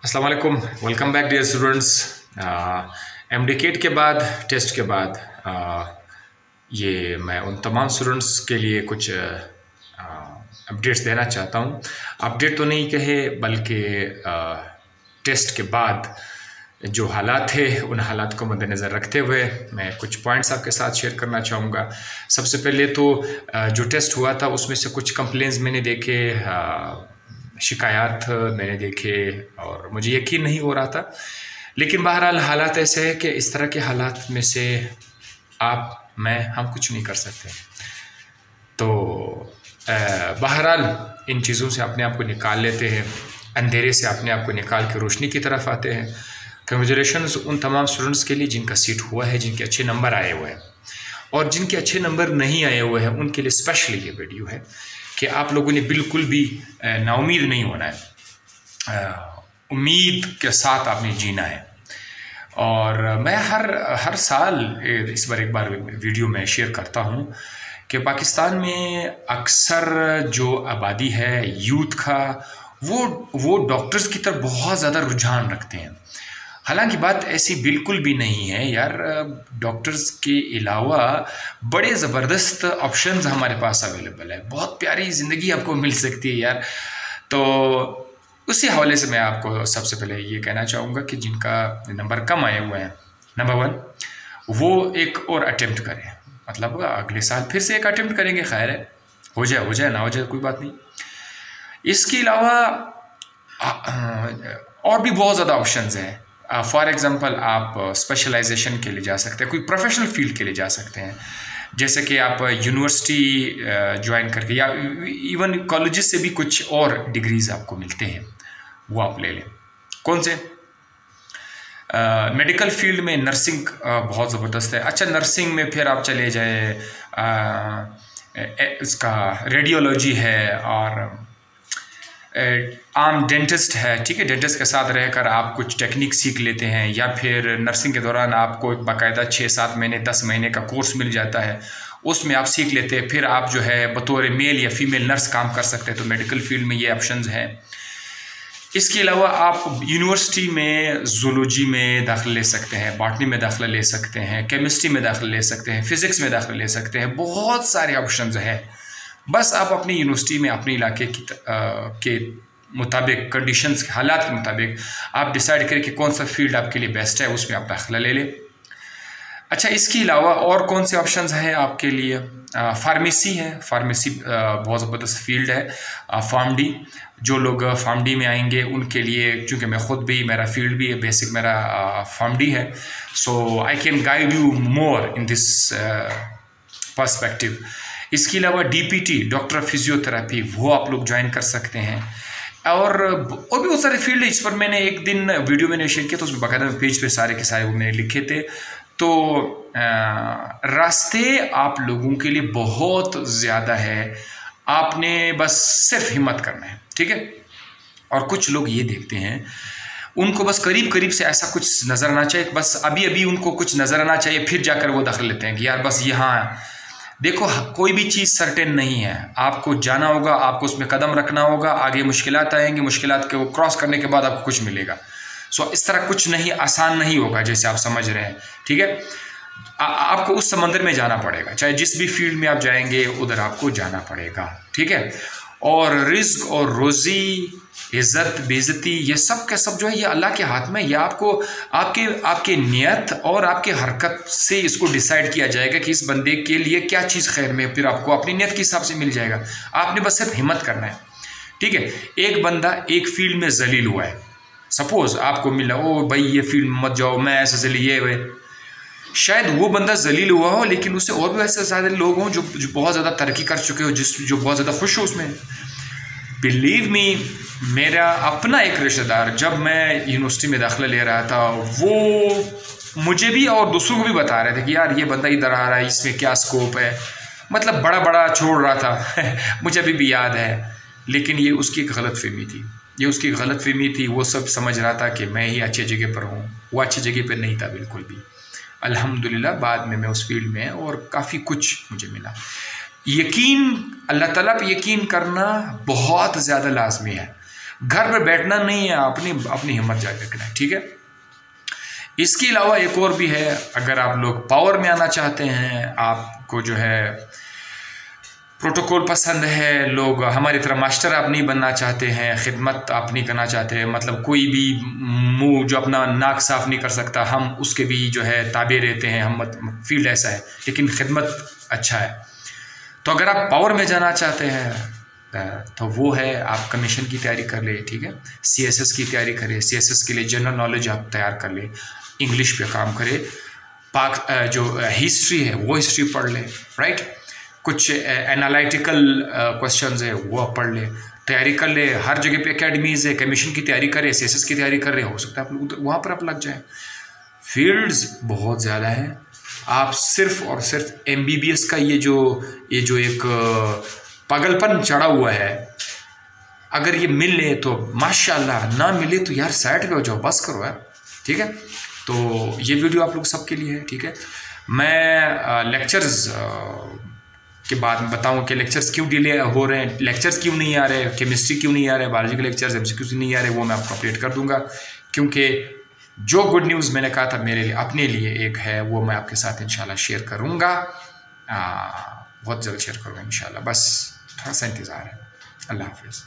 अस्सलाम वालेकुम, welcome back dear students. MDCAT के बाद टेस्ट के बाद ये मैं उन तमाम स्टूडेंट्स के लिए कुछ अपडेट्स देना चाहता हूँ। अपडेट तो नहीं कहे बल्कि टेस्ट के बाद जो हालात थे उन हालात को मद्देनज़र रखते हुए मैं कुछ पॉइंट्स आपके साथ शेयर करना चाहूँगा। सबसे पहले तो जो टेस्ट हुआ था उसमें से कुछ कंप्लेंट्स मैंने देखे, शिकायत मैंने देखे और मुझे यकीन नहीं हो रहा था, लेकिन बहरहाल हालात ऐसे हैं कि इस तरह के हालात में से हम कुछ नहीं कर सकते। तो बहरहाल इन चीज़ों से अपने आप को निकाल लेते हैं, अंधेरे से अपने आप को निकाल के रोशनी की तरफ आते हैं। कंग्रेचुलेशंस उन तमाम स्टूडेंट्स के लिए जिनका सीट हुआ है, जिनके अच्छे नंबर आए हुए हैं, और जिनके अच्छे नंबर नहीं आए हुए हैं उनके लिए स्पेशली ये वीडियो है कि आप लोगों ने बिल्कुल भी नाउमीद नहीं होना है, उम्मीद के साथ आपने जीना है। और मैं हर साल इस बार एक बार वीडियो में शेयर करता हूँ कि पाकिस्तान में अक्सर जो आबादी है यूथ का वो डॉक्टर्स की तरफ बहुत ज़्यादा रुझान रखते हैं। हालांकि बात ऐसी बिल्कुल भी नहीं है यार, डॉक्टर्स के अलावा बड़े ज़बरदस्त ऑप्शंस हमारे पास अवेलेबल है, बहुत प्यारी ज़िंदगी आपको मिल सकती है यार। तो उसी हवाले से मैं आपको सबसे पहले ये कहना चाहूँगा कि जिनका नंबर कम आए हुए हैं, नंबर 1 वो एक और अटेम्प्ट करें, मतलब अगले साल फिर से एक अटेम्प्ट करेंगे, खैर है, हो जाए ना हो जाए कोई बात नहीं। इसके अलावा और भी बहुत ज़्यादा ऑप्शंस हैं। फॉर एग्ज़ाम्पल आप स्पेशलाइजेशन के लिए जा सकते हैं, कोई प्रोफेशनल फील्ड के लिए जा सकते हैं, जैसे कि आप यूनिवर्सिटी ज्वाइन करके या इवन कॉलेजेस से भी कुछ और डिग्रीज़ आपको मिलते हैं, वो आप ले लें। कौन से? मेडिकल फील्ड में नर्सिंग बहुत ज़बरदस्त है। अच्छा, नर्सिंग में फिर आप चले जाए, इसका रेडियोलॉजी है और आम डेंटिस्ट है, ठीक है, डेंटिस्ट के साथ रहकर आप कुछ टेक्निक सीख लेते हैं, या फिर नर्सिंग के दौरान आपको एक बाकायदा 6-7 महीने 10 महीने का कोर्स मिल जाता है, उसमें आप सीख लेते हैं, फिर आप जो है बतौर मेल या फीमेल नर्स काम कर सकते हैं। तो मेडिकल फील्ड में ये ऑप्शंस हैं। इसके अलावा आप यूनिवर्सिटी में जूलॉजी में दाखिला ले सकते हैं, बॉटनी में दाखिला ले सकते हैं, केमिस्ट्री में दाखिला ले सकते हैं, फिज़िक्स में दाखिला ले सकते हैं, बहुत सारे ऑप्शंस हैं। बस आप अपनी यूनिवर्सिटी में अपने इलाके के मुताबिक, कंडीशंस के हालात के मुताबिक आप डिसाइड करें कि कौन सा फील्ड आपके लिए बेस्ट है, उसमें आप दाखिला ले लें। अच्छा, इसके अलावा और कौन से ऑप्शंस हैं आपके लिए? फार्मेसी है, फार्मेसी बहुत ज़बरदस्त फील्ड है। फार्मडी, जो लोग फार्मडी में आएंगे उनके लिए, चूँकि मैं ख़ुद भी, मेरा फील्ड भी है, बेसिक मेरा फार्मडी है, so I can guide you more in this perspective. इसके अलावा डीपीटी, डॉक्टर फिजियोथेरेपी, वो आप लोग ज्वाइन कर सकते हैं। और भी बहुत सारे फील्ड है। इस पर मैंने एक दिन वीडियो मैंने शेयर किया, तो उसमें बाकायदा पेज पे सारे के सारे वो मैंने लिखे थे। तो रास्ते आप लोगों के लिए बहुत ज़्यादा है, आपने बस सिर्फ हिम्मत करना है, ठीक है। और कुछ लोग ये देखते हैं, उनको बस करीब करीब से ऐसा कुछ नज़र आना चाहिए, बस अभी उनको कुछ नज़र आना चाहिए, फिर जाकर वो दाखिल लेते हैं कि यार बस यहाँ। देखो, कोई भी चीज़ सर्टेन नहीं है, आपको जाना होगा, आपको उसमें कदम रखना होगा, आगे मुश्किलात आएंगी, मुश्किलात को क्रॉस करने के बाद आपको कुछ मिलेगा। सो इस तरह कुछ नहीं, आसान नहीं होगा जैसे आप समझ रहे हैं, ठीक है। आपको उस समंदर में जाना पड़ेगा, चाहे जिस भी फील्ड में आप जाएंगे उधर आपको जाना पड़ेगा, ठीक है। और रिज़्क और रोज़ी, इज़्ज़त बेइज़्ज़ती, ये सब के सब जो है ये अल्लाह के हाथ में। ये आपको आपके नियत और आपके हरकत से इसको डिसाइड किया जाएगा कि इस बंदे के लिए क्या चीज़ खैर में, फिर आपको अपनी नियत के हिसाब से मिल जाएगा। आपने बस सिर्फ हिम्मत करना है, ठीक है। एक बंदा एक फील्ड में जलील हुआ है, सपोज़ आपको मिला, ओ भाई ये फील्ड मत जाओ, मैं ऐसे जलील ये वे, शायद वो बंदा जलील हुआ हो, लेकिन उससे और भी ऐसे ज़्यादा लोग हों जो बहुत ज़्यादा तरक्की कर चुके हो, जो बहुत ज़्यादा खुश हो उसमें। बिलीव मी, मेरा अपना एक रिश्तेदार जब मैं यूनिवर्सिटी में दाखिला ले रहा था, वो मुझे भी और दूसरों को भी बता रहे थे कि यार ये बंदा इधर आ रहा है, इसमें क्या स्कोप है, मतलब बड़ा छोड़ रहा था मुझे अभी भी याद है। लेकिन ये उसकी एक गलतफहमी थी, वो सब समझ रहा था कि मैं ही अच्छी जगह पर हूँ, वो अच्छी जगह पर नहीं था बिल्कुल भी। अल्हम्दुलिल्लाह बाद में मैं उस फील्ड में और काफ़ी कुछ मुझे मिला। यकीन, अल्लाह ताला पे यकीन करना बहुत ज़्यादा लाजमी है। घर पर बैठना नहीं है, अपनी हिम्मत जाके रखना है, ठीक है। इसके अलावा एक और भी है, अगर आप लोग पावर में आना चाहते हैं, आपको जो है प्रोटोकॉल पसंद है, लोग हमारी तरह मास्टर आप नहीं बनना चाहते हैं, खिदमत आप नहीं करना चाहते, मतलब कोई भी मुंह जो अपना नाक साफ नहीं कर सकता, हम उसके भी जो है ताबे रहते हैं, हम फील्ड ऐसा है, लेकिन खिदमत अच्छा है। तो अगर आप पावर में जाना चाहते हैं तो वो है, आप कमीशन की तैयारी कर ले, ठीक है। CSS की तैयारी करें, CSS के लिए जनरल नॉलेज आप तैयार कर ले, इंग्लिश पे काम करें, जो हिस्ट्री है वो हिस्ट्री पढ़ ले, राइट। कुछ एनालिटिकल क्वेश्चंस है वो आप पढ़ ले, तैयारी कर ले। हर जगह पे एकेडमीज़ है, कमीशन की तैयारी करें, CSS की तैयारी कर रहे, हो सकता है आप लोग वहाँ पर आप लग जाएं। फील्ड्स बहुत ज़्यादा है, आप सिर्फ और सिर्फ MBBS का ये जो एक पागलपन चढ़ा हुआ है, अगर ये मिल ले तो माशाल्लाह, ना मिले तो यार साइड पे हो जाओ, बस करो यार, ठीक है। तो ये वीडियो आप लोग सबके लिए है, ठीक है। मैं लेक्चर्स के बाद में बताऊँ कि लेक्चर्स क्यों डिले हो रहे हैं, लेक्चर्स क्यों नहीं आ रहे, केमिस्ट्री क्यों नहीं आ रहे, बायोलॉजी के लेक्चर्स MCQ नहीं आ रहे, वो मैं आपको अपडेट कर दूंगा। क्योंकि जो गुड न्यूज़ मैंने कहा था मेरे लिए, अपने लिए एक है, वो मैं आपके साथ इंशाल्लाह शेयर करूँगा, बहुत जल्द शेयर करूँगा इंशाल्लाह। बस थोड़ा सा इंतज़ार है। अल्लाह हाफिज़।